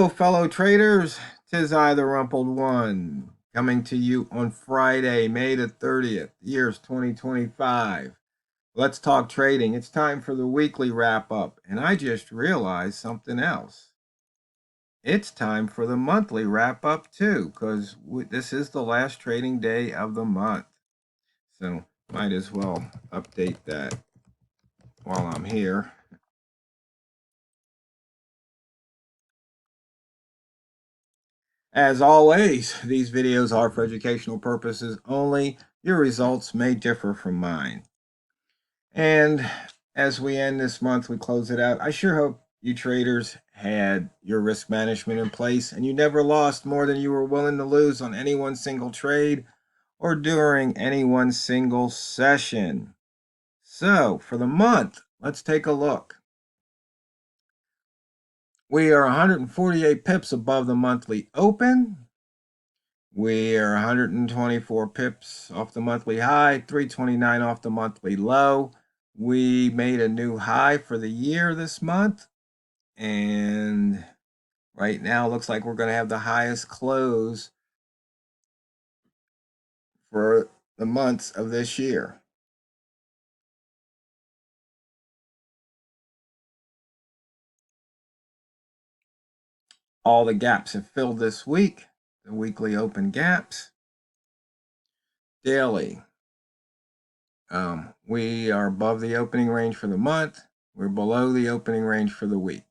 Hello, fellow traders. 'Tis I, the Rumpled One, coming to you on Friday, May the 30th, year's 2025. Let's talk trading. It's time for the weekly wrap up, and I just realized something else. It's time for the monthly wrap up too, because this is the last trading day of the month. So might as well update that while I'm here. As always, these videos are for educational purposes only. Your results may differ from mine. And as we end this month, we close it out. I sure hope you traders had your risk management in place and you never lost more than you were willing to lose on any one single trade or during any one single session. So for the month, let's take a look. We are 148 pips above the monthly open. We are 124 pips off the monthly high, 329 off the monthly low. We made a new high for the year this month. And right now, it looks like we're going to have the highest close for the months of this year. All the gaps have filled this week, the weekly open gaps. Daily, we are above the opening range for the month. We're below the opening range for the week.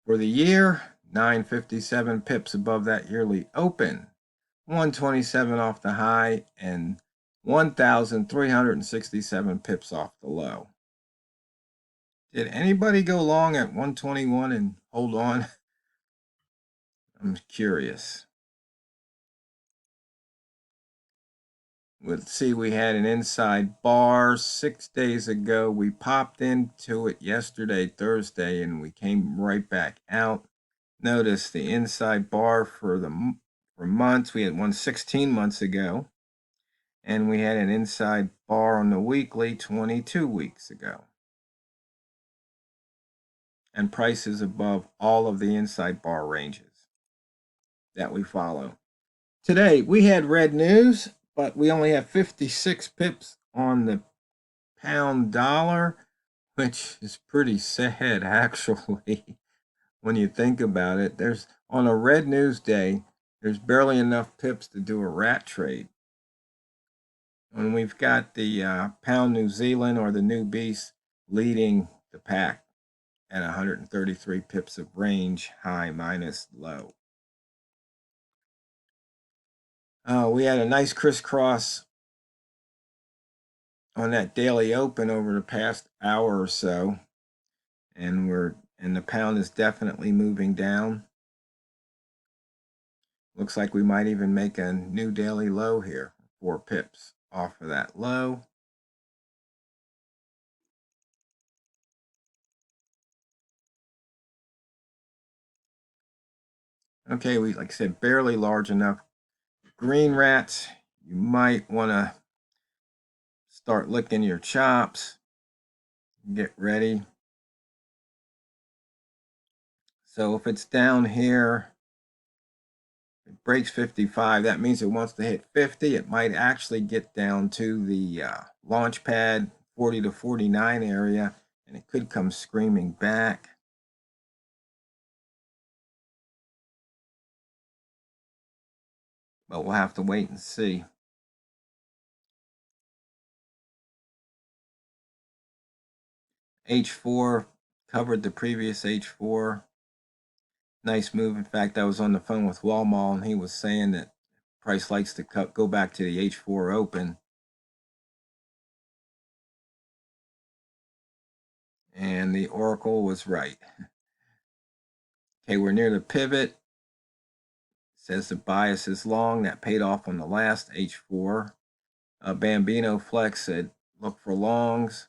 For the year, 957 pips above that yearly open, 127 off the high, and 1,367 pips off the low. Did anybody go long at 121 and hold on? I'm curious. Let's see, we had an inside bar 6 days ago. We popped into it yesterday, Thursday, and we came right back out. Notice the inside bar for months. We had one 16 months ago, and we had an inside bar on the weekly 22 weeks ago. And prices above all of the inside bar ranges that we follow. Today, we had red news, but we only have 56 pips on the pound dollar, which is pretty sad, actually, when you think about it. There's on a red news day, there's barely enough pips to do a rat trade. And we've got the pound New Zealand or the new beast leading the pack at 133 pips of range, high minus low. We had a nice crisscross on that daily open over the past hour or so, and the pound is definitely moving down. Looks like we might even make a new daily low here, 4 pips off of that low. Okay, we, like I said, barely large enough. Green rats, you might want to start licking your chops. Get ready. So if it's down here, it breaks 55. That means it wants to hit 50. It might actually get down to the launch pad 40 to 49 area, and it could come screaming back. But we'll have to wait and see. H4 covered the previous H4. Nice move. In fact, I was on the phone with Walmart, and he was saying that price likes to go back to the H4 open. And the Oracle was right. Okay, we're near the pivot. It says the bias is long. That paid off on the last H4. Bambino Flex said, look for longs.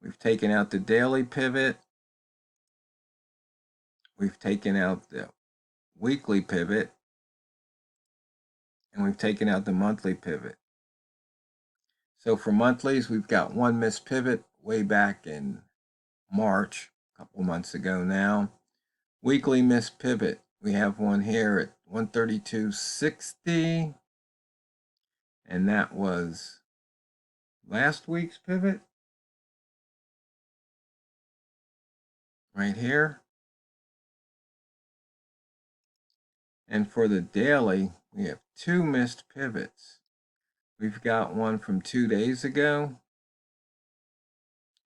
We've taken out the daily pivot. We've taken out the weekly pivot. And we've taken out the monthly pivot. So for monthlies, we've got one missed pivot way back in March, a couple months ago now. Weekly missed pivot, we have one here at 132.60, and that was last week's pivot right here. And for the daily, we have two missed pivots. We've got one from 2 days ago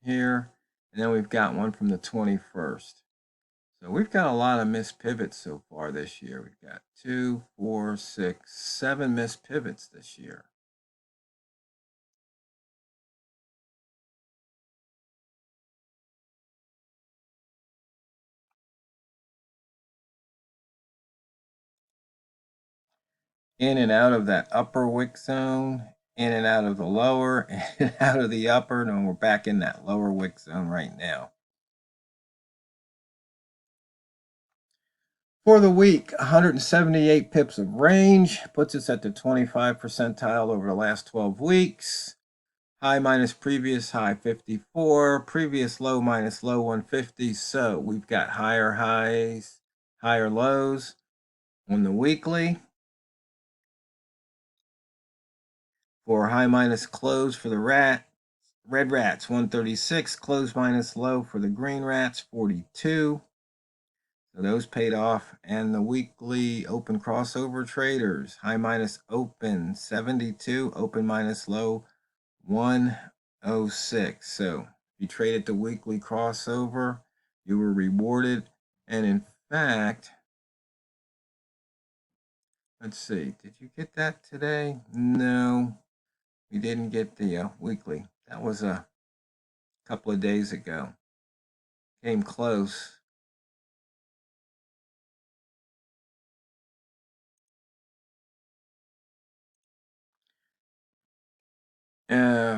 here, and then we've got one from the 21st. So we've got a lot of missed pivots so far this year. We've got 2, 4, 6, 7 missed pivots this year. In and out of that upper wick zone, in and out of the lower, in and out of the upper, and we're back in that lower wick zone right now. For the week, 178 pips of range puts us at the 25 percentile over the last 12 weeks. High minus previous high 54, previous low minus low 150. So we've got higher highs, higher lows on the weekly. For high minus close for the red rats 136, close minus low for the green rats 42. So those paid off. And the weekly open crossover traders, high minus open 72, open minus low 106. So if you traded the weekly crossover, you were rewarded. And in fact, let's see, did you get that today? No, we didn't get the weekly. That was a couple of days ago. Came close.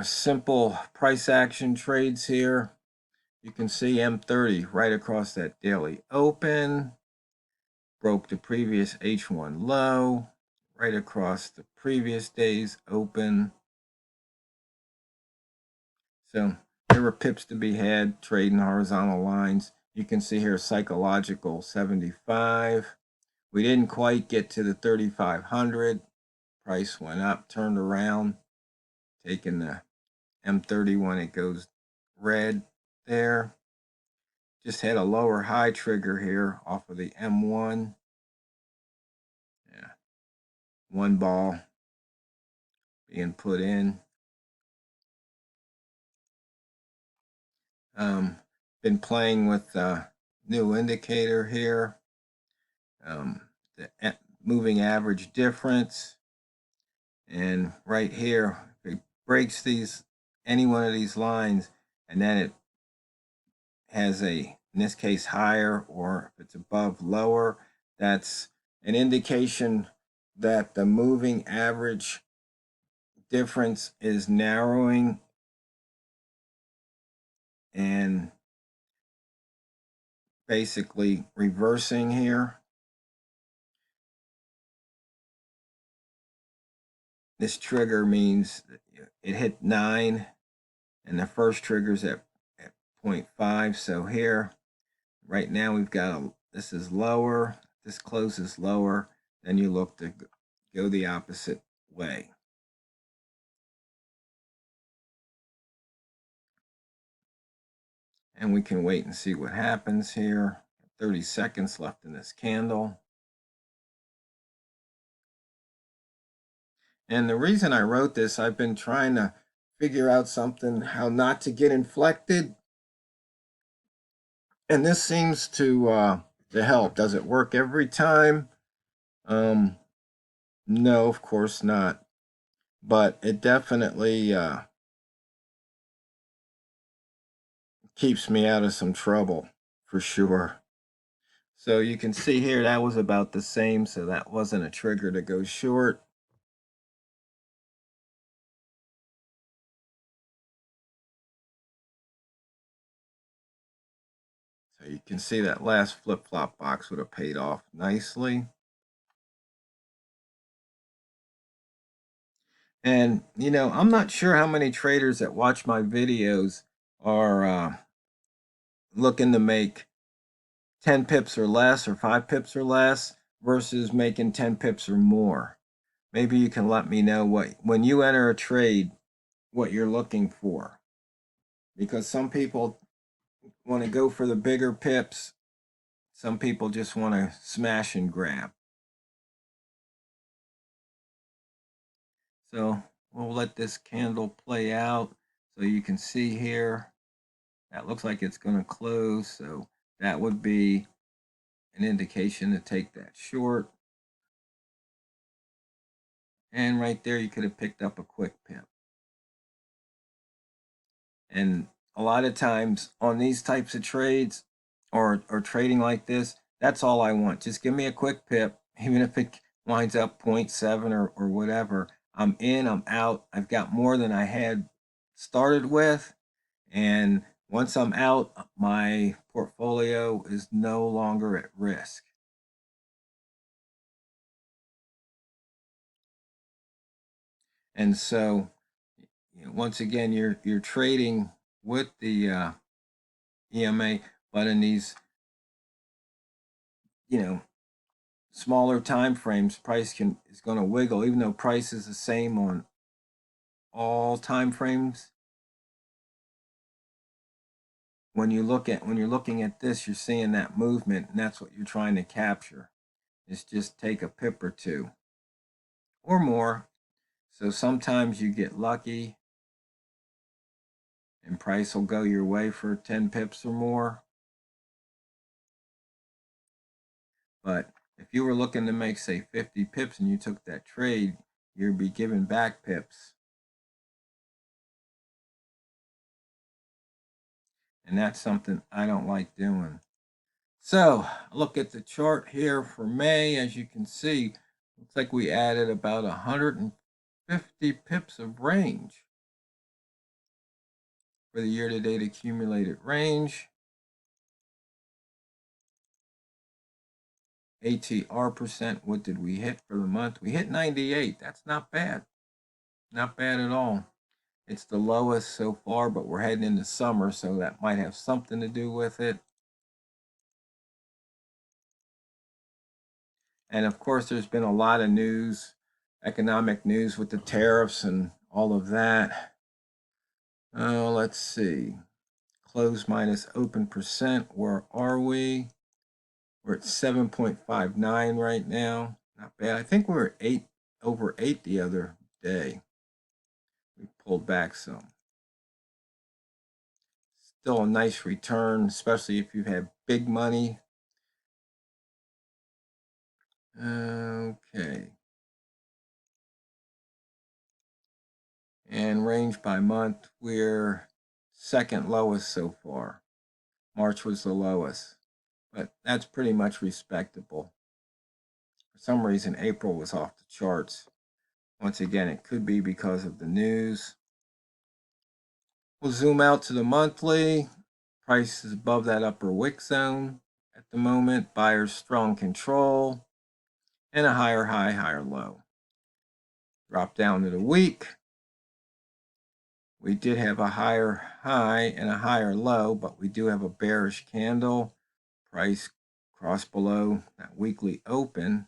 Simple price action trades here. You can see M30 right across that daily open. Broke the previous H1 low. Right across the previous day's open. So there were pips to be had trading horizontal lines. You can see here psychological 75. We didn't quite get to the 3,500. Price went up, turned around, taking the M30 when it goes red there. Just had a lower high trigger here off of the M1. Yeah, one ball being put in. Been playing with the new indicator here. The moving average difference. And right here, if it breaks any one of these lines, and then it has in this case, higher, or if it's above, lower, that's an indication that the moving average difference is narrowing and basically reversing here. This trigger means it hit 9, and the first trigger's at 0.5. So here, right now, we've got this is lower, this closes lower, then you look to go the opposite way. And we can wait and see what happens here. 30 seconds left in this candle. And the reason I wrote this, I've been trying to figure out something, how not to get inflected. And this seems to help. Does it work every time? No, of course not. But it definitely keeps me out of some trouble, for sure. So you can see here, that was about the same, so that wasn't a trigger to go short. So you can see that last flip-flop box would have paid off nicely. And, you know, I'm not sure how many traders that watch my videos are looking to make 10 pips or less or 5 pips or less versus making 10 pips or more. Maybe you can let me know what, when you enter a trade, what you're looking for. Because some people want to go for the bigger pips. Some people just want to smash and grab. So we'll let this candle play out. So you can see here, that looks like it's going to close. So that would be an indication to take that short. And right there, you could have picked up a quick pip. And a lot of times on these types of trades or trading like this, that's all I want. Just give me a quick pip, even if it winds up 0.7 or whatever. I'm in, I'm out. I've got more than I had started with. And once I'm out, my portfolio is no longer at risk. And so, you know, once again, you're trading with the EMA, but in these, you know, smaller time frames, price is going to wiggle, even though price is the same on all time frames. When you're looking at this, you're seeing that movement, and that's what you're trying to capture. Is just take a pip or two or more. So sometimes you get lucky and price will go your way for 10 pips or more. But if you were looking to make, say, 50 pips and you took that trade, you'd be giving back pips. And that's something I don't like doing. So look at the chart here for May. As you can see, looks like we added about 150 pips of range for the year-to-date accumulated range. ATR percent, what did we hit for the month? We hit 98. That's not bad. Not bad at all. It's the lowest so far, but we're heading into summer, so that might have something to do with it. And of course, there's been a lot of news, economic news with the tariffs and all of that. Let's see. Close minus open percent. Where are we? We're at 7.59 right now. Not bad. I think we were over 8 the other day. We pulled back some. Still a nice return, especially if you've had big money. Okay. And range by month, we're second lowest so far. March was the lowest, but that's pretty much respectable. For some reason, April was off the charts. Once again, it could be because of the news. We'll zoom out to the monthly. Price is above that upper wick zone at the moment. Buyers strong control and a higher high, higher low. Drop down to the week. We did have a higher high and a higher low, but we do have a bearish candle. Price crossed below that weekly open.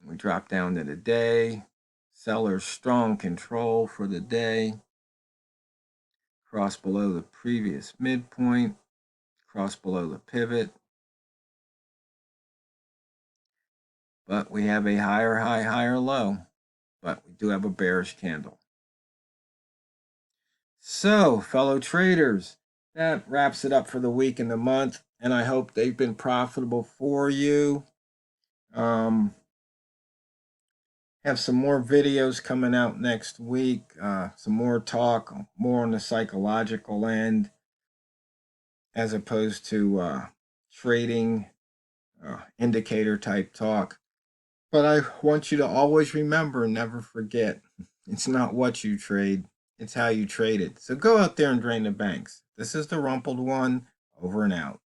We drop down to the day. Sellers strong control for the day. Cross below the previous midpoint. Cross below the pivot. But we have a higher high, higher low. But we do have a bearish candle. So, fellow traders, that wraps it up for the week and the month. And I hope they've been profitable for you. Have some more videos coming out next week. Some more talk, more on the psychological end, as opposed to trading indicator type talk. But I want you to always remember and never forget, it's not what you trade, it's how you trade it. So go out there and drain the banks. This is the Rumpled One, over and out.